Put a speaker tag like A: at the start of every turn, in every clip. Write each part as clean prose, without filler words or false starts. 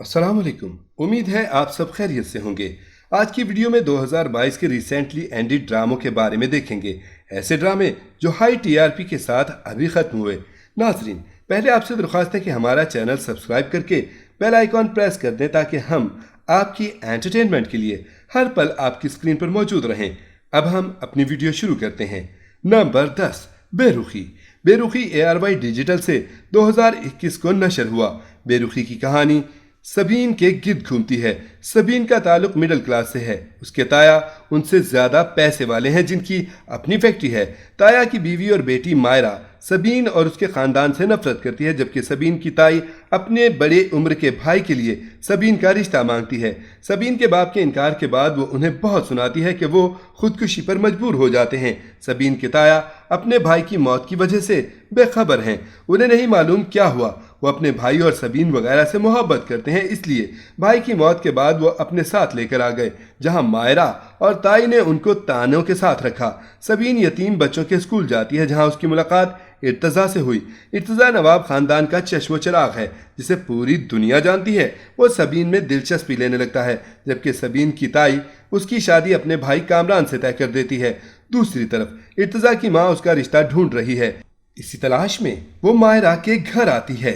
A: अस्सलाम वालेकुम। उम्मीद है आप सब खैरियत से होंगे। आज की वीडियो में 2022 के रिसेंटली एंडेड ड्रामों के बारे में देखेंगे, ऐसे ड्रामे जो हाई टीआरपी के साथ अभी खत्म हुए। नाजरीन, पहले आपसे दरख्वास्त है कि हमारा चैनल सब्सक्राइब करके बेल आइकॉन प्रेस कर दें ताकि हम आपकी एंटरटेनमेंट के लिए हर पल आपकी स्क्रीन पर मौजूद रहें। अब हम अपनी वीडियो शुरू करते हैं। नंबर 10, बेरुखी। बेरुखी ARY डिजिटल से 2021 को नशर हुआ। बेरुखी की कहानी सबीन के गिर्द घूमती है। सबीन का ताल्लुक मिडिल क्लास से है। उसके ताया उनसे ज़्यादा पैसे वाले हैं जिनकी अपनी फैक्ट्री है। ताया की बीवी और बेटी मायरा सबीन और उसके ख़ानदान से नफरत करती है, जबकि सबीन की ताई अपने बड़े उम्र के भाई के लिए सबीन का रिश्ता मांगती है। सबीन के बाप के इनकार के बाद वो उन्हें बहुत सुनाती है कि वो खुदकुशी पर मजबूर हो जाते हैं। सबीन के ताया अपने भाई की मौत की वजह से बेखबर हैं। उन्हें नहीं मालूम क्या हुआ। वो अपने भाई और सबीन वगैरह से मोहब्बत करते हैं, इसलिए भाई की मौत के बाद वो अपने साथ लेकर आ गए, जहां मायरा और ताई ने उनको तानों के साथ रखा। सबीन यतीम बच्चों के स्कूल जाती है, जहां उसकी मुलाकात इर्तज़ा से हुई। इर्तज़ा नवाब खानदान का चश्मो चिराग है जिसे पूरी दुनिया जानती है। वो सबीन में दिलचस्पी लेने लगता है, जबकि सबीन की ताई उसकी शादी अपने भाई कामरान से तय कर देती है। दूसरी तरफ इर्तज़ा की माँ उसका रिश्ता ढूंढ रही है। इसी तलाश में वो मायरा के घर आती है।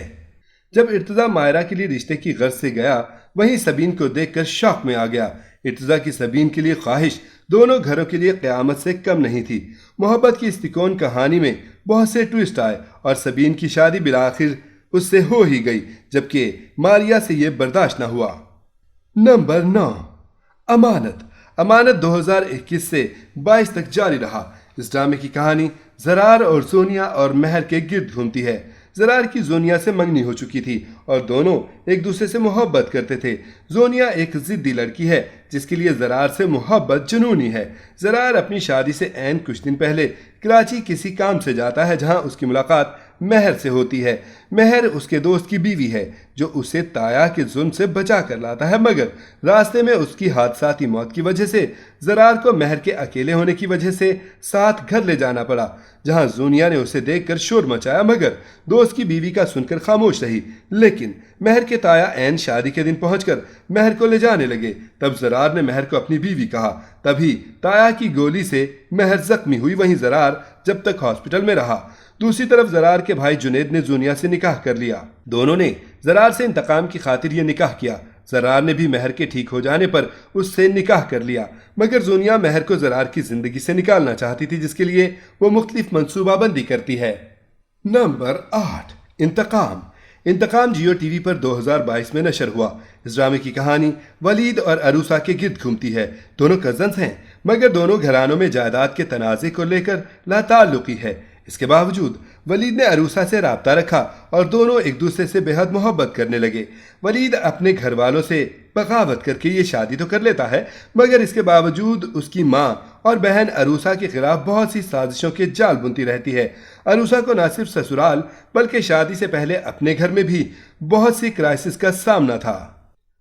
A: जब इर्तज़ा मायरा के लिए रिश्ते की गर्ज से गया, वहीं सबीन को देखकर शौक में आ गया। इर्तज़ा की सबीन के लिए ख्वाहिश दोनों घरों के लिए क़यामत से कम नहीं थी। मोहब्बत की इस तिकोन कहानी में बहुत से ट्विस्ट आए और सबीन की शादी बिलाखिर उससे हो ही गई, जबकि मारिया से ये बर्दाश्त न हुआ। नंबर 9, अमानत। अमानत 2021 से 22 तक जारी रहा। इस ड्रामे की कहानी ज़रार और सोनिया और महर के गिर्द घूमती है। ज़रार की जोनिया से मंगनी हो चुकी थी और दोनों एक दूसरे से मोहब्बत करते थे। जोनिया एक ज़िद्दी लड़की है जिसके लिए ज़रार से मोहब्बत जुनूनी है। ज़रार अपनी शादी से ऐन कुछ दिन पहले कराची किसी काम से जाता है, जहां उसकी मुलाकात महर से होती है। महर उसके दोस्त की बीवी है जो उसे ताया के जुल्म से बचा कर लाता है, मगर रास्ते में उसकी हादसाती मौत की वजह से ज़रार को महर के अकेले होने की वजह से साथ घर ले जाना पड़ा, जहां जोनिया ने उसे देखकर शोर मचाया, मगर दोस्त की बीवी का सुनकर खामोश रही। लेकिन महर के ताया ऐन शादी के दिन पहुंचकर महर को ले जाने लगे। तब ज़रार ने महर को अपनी बीवी कहा। तभी ताया की गोली से महर जख्मी हुई, वहीं ज़रार जब तक हॉस्पिटल में रहा। दूसरी तरफ ज़रार के भाई जुनेद ने जोनिया से निकाह कर लिया। दोनों ने ज़रार से इंतकाम की खातिर ये निकाह किया। ज़रार ने भी महर के ठीक हो जाने पर उससे निकाह कर लिया, मगर जोनिया महर को ज़रार की ज़िंदगी से निकालना चाहती थी, जिसके लिए वो मुख्तलिफ मनसूबाबंदी करती है। नंबर 8, इंतकाम। इंतकाम जियो टीवी पर 2022 में नशर हुआ। इस ड्रामे की कहानी वलीद और अरूसा के गिर्द घूमती है। दोनों कजन्स हैं, मगर दोनों घरानों में जायदाद के तनाज़े को लेकर लाताल्लुकी है। इसके बावजूद वलीद ने अरूसा से राब्ता रखा और दोनों एक दूसरे से बेहद मोहब्बत करने लगे। वलीद अपने घर वालों से बगावत करके ये शादी तो कर लेता है, मगर इसके बावजूद उसकी माँ और बहन अरूसा के खिलाफ बहुत सी साजिशों के जाल बुनती रहती है। अरूसा को न सिर्फ ससुराल बल्कि शादी से पहले अपने घर में भी बहुत सी क्राइसिस का सामना था।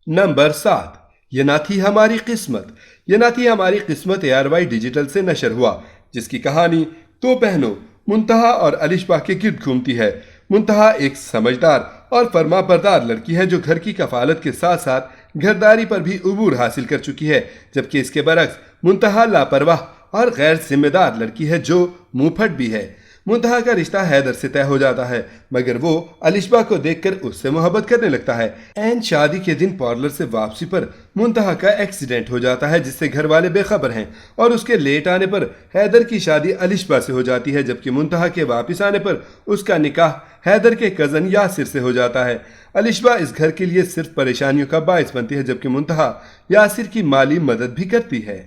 A: नंबर 7, ये ना थी हमारी किस्मत। ये ना थी हमारी किस्मत ARY डिजिटल से नशर हुआ, जिसकी कहानी दो बहनों मुंतहा और अलिशबा के गिर्द घूमती है। मुंतहा एक समझदार और फरमाबरदार लड़की है जो घर की कफालत के साथ साथ घरदारी पर भी उबूर हासिल कर चुकी है, जबकि इसके बरक्स मुंतहा लापरवाह और गैर जिम्मेदार लड़की है जो मुंहफट भी है। मुंतहा का रिश्ता हैदर से तय हो जाता है, मगर वो अलिशबा को देखकर उससे मोहब्बत करने लगता है। ऐन शादी के दिन पार्लर से वापसी पर मुंतहा का एक्सीडेंट हो जाता है, जिससे घर वाले बेखबर हैं और उसके लेट आने पर हैदर की शादी अलिशबा से हो जाती है, जबकि मुंतहा के वापस आने पर उसका निकाह हैदर के कज़न यासिर से हो जाता है। अलिशबा इस घर के लिए सिर्फ परेशानियों का बायस बनती है, जबकि मुंतहा यासिर की माली मदद भी करती है।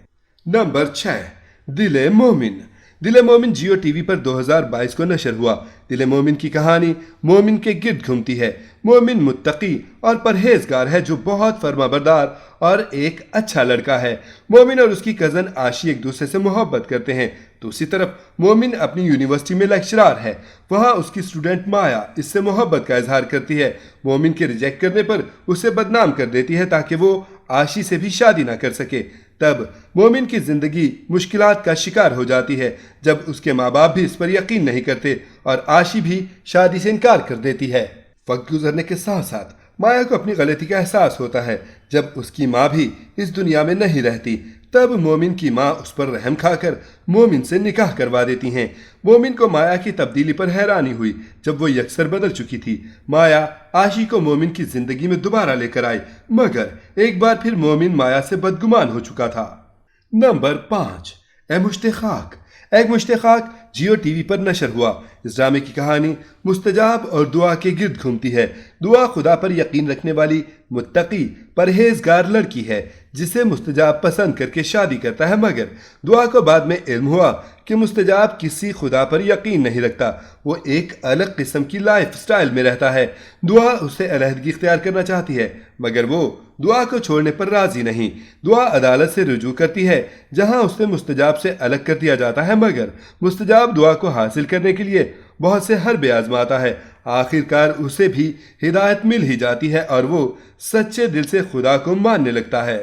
A: नंबर 6, दिल मोमिन। दिल मोमिन जियो टीवी पर 2022 को नशर हुआ। दिल मोमिन की कहानी मोमिन के गिर्द घूमती है। मोमिन मुत्तकी और परहेजगार है जो बहुत फरमाबरदार और एक अच्छा लड़का है। मोमिन और उसकी कज़न आशी एक दूसरे से मोहब्बत करते हैं। दूसरी तरफ मोमिन अपनी यूनिवर्सिटी में लेक्चरार है। वहाँ उसकी स्टूडेंट माया इससे मोहब्बत का इजहार करती है। मोमिन के रिजेक्ट करने पर उसे बदनाम कर देती है ताकि वो आशी से भी शादी ना कर सके। तब मोमिन की जिंदगी मुश्किलात का शिकार हो जाती है जब उसके माँ बाप भी इस पर यकीन नहीं करते और आशी भी शादी से इनकार कर देती है। वक्त गुजरने के साथ साथ مایا کو اپنی غلطی کا احساس ہوتا ہے جب اس کی ماں بھی اس دنیا میں نہیں رہتی۔ تب مومن کی ماں اس پر رحم کھا کر مومن سے نکاح کروا دیتی ہیں۔ مومن کو مایا کی تبدیلی پر حیرانی ہوئی جب وہ یکسر بدل چکی تھی۔ مایا عاشی کو مومن کی زندگی میں دوبارہ لے کر آئی، مگر ایک بار پھر مومن مایا سے بدگمان ہو چکا تھا۔ نمبر 5، اے مشت خاک۔ ایک مشت خاک جیو ٹی وی پر نشر ہوا۔ اس ڈرامے کی کہانی مستجاب اور دعا کے گرد گھومتی ہے۔ دعا خدا پر یقین رکھنے والی متقی پرہیزگار لڑکی ہے جسے مستجاب پسند کر کے شادی کرتا ہے، مگر دعا کو بعد میں علم ہوا کہ مستجاب کسی خدا پر یقین نہیں رکھتا، وہ ایک الگ قسم کی لائف سٹائل میں رہتا ہے۔ دعا اسے علیحدگی اختیار کرنا چاہتی ہے مگر وہ دعا کو چھوڑنے پر راضی نہیں۔ دعا عدالت سے رجوع کرتی ہے جہاں اسے مستجاب سے الگ کر دیا جاتا ہے، مگر مستجاب دعا کو حاصل کرنے کے لیے بہت سے حربے آزماتا ہے۔ آخر کار اسے بھی ہدایت مل ہی جاتی ہے اور وہ سچے دل سے خدا کو ماننے لگتا ہے۔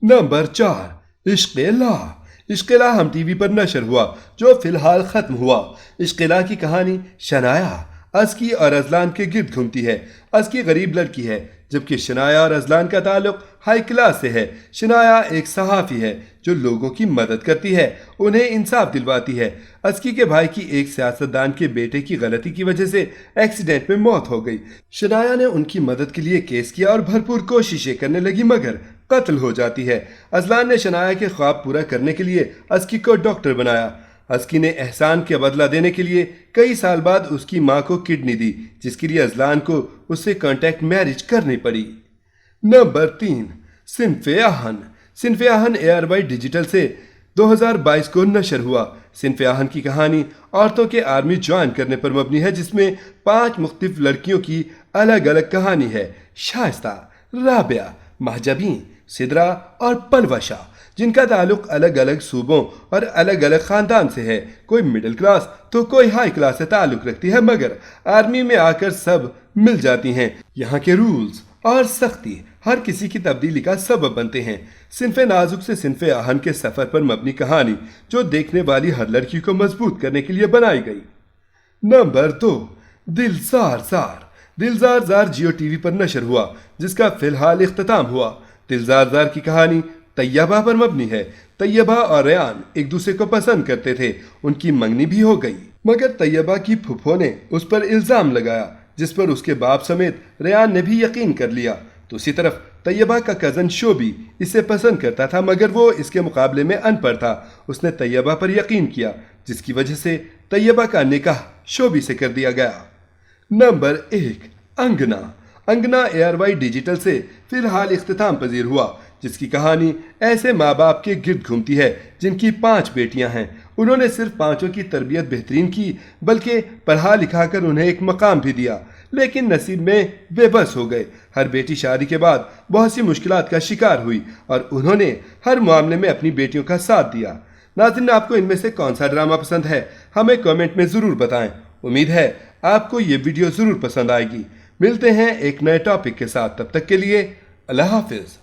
A: نمبر 4، عشق الہ۔ عشق الہ ہم ٹی وی پر نشر ہوا جو فی الحال ختم ہوا۔ عشق الہ کی کہانی شنایا، ازکی اور ازلان کے گرد گھومتی ہے۔ ازکی غریب لڑکی ہے جبکہ شنایا اور ازلان کا تعلق ہائی کلاس سے ہے۔ شنایا ایک صحافی ہے جو لوگوں کی مدد کرتی ہے، انہیں انصاف دلواتی ہے۔ ازکی کے بھائی کی ایک سیاستدان کے بیٹے کی غلطی کی وجہ سے ایکسیڈنٹ میں موت ہو گئی۔ شنایا نے ان کی مدد کے لیے کیس کیا اور بھرپور کوششیں کرنے لگی مگر قتل ہو جاتی ہے۔ ازلان نے شنایا کے خواب پورا کرنے کے لیے ازکی کو ڈاکٹر بنایا۔ ازکی نے احسان کا بدلہ دینے کے لیے کئی سال بعد اس کی ماں کو کڈنی دی جس کے لیے ازلان کو اس سے کانٹیکٹ میرج کرنی پڑی۔ نمبر 3، صنف آہن۔ صنف آہن ARY ڈیجیٹل سے 2022 کو نشر ہوا۔ صنف آہن کی کہانی عورتوں کے آرمی جوائن کرنے پر مبنی ہے جس میں 5 مختلف لڑکیوں کی الگ الگ کہانی ہے، شائستہ، رابعہ، مہجبین، سدرا اور پلوشا، جن کا تعلق الگ الگ صوبوں اور الگ الگ خاندان سے ہے۔ کوئی مڈل کلاس تو کوئی ہائی کلاس سے تعلق رکھتی ہے مگر آرمی میں آ کر سب مل جاتی ہیں۔ یہاں کے رولز اور سختی ہر کسی کی تبدیلی کا سبب بنتے ہیں۔ صنف نازک سے صنف آہن کے سفر پر مبنی کہانی جو دیکھنے والی ہر لڑکی کو مضبوط کرنے کے لیے بنائی گئی۔ نمبر 2، دلزار زار۔ دلزار زار جیو ٹی وی پر نشر ہوا جس کا فی الحال اختتام ہوا۔ دلزار زار کی کہانی طیبہ پر مبنی ہے۔ طیبہ اور ریان ایک دوسرے کو پسند کرتے تھے، ان کی منگنی بھی ہو گئی مگر طیبہ کی پھپھو نے اس پر الزام لگایا جس پر اس کے باپ سمیت ریان نے بھی یقین کر لیا۔ دوسری طرف طیبہ کا کزن شوبی اسے پسند کرتا تھا مگر وہ اس کے مقابلے میں ان پڑھ تھا۔ اس نے طیبہ پر یقین کیا جس کی وجہ سے طیبہ کا نکاح شوبی سے کر دیا گیا۔ نمبر 1، انگنا۔ انگنا ARY ڈیجیٹل سے فی الحال اختتام پذیر ہوا جس کی کہانی ایسے ماں باپ کے گرد گھومتی ہے جن کی 5 بیٹیاں ہیں۔ انہوں نے صرف 5 کی تربیت بہترین کی بلکہ پڑھا لکھا کر انہیں ایک مقام بھی دیا لیکن نصیب میں بے بس ہو گئے۔ ہر بیٹی شادی کے بعد بہت سی مشکلات کا شکار ہوئی اور انہوں نے ہر معاملے میں اپنی بیٹیوں کا ساتھ دیا۔ ناظرین، آپ کو ان میں سے کون سا ڈرامہ پسند ہے ہمیں کامنٹ میں ضرور بتائیں۔ امید ہے آپ کو یہ ویڈیو ضرور پسند آئے گی۔ ملتے ہیں ایک نئے ٹاپک کے ساتھ، تب تک کے لیے اللہ حافظ۔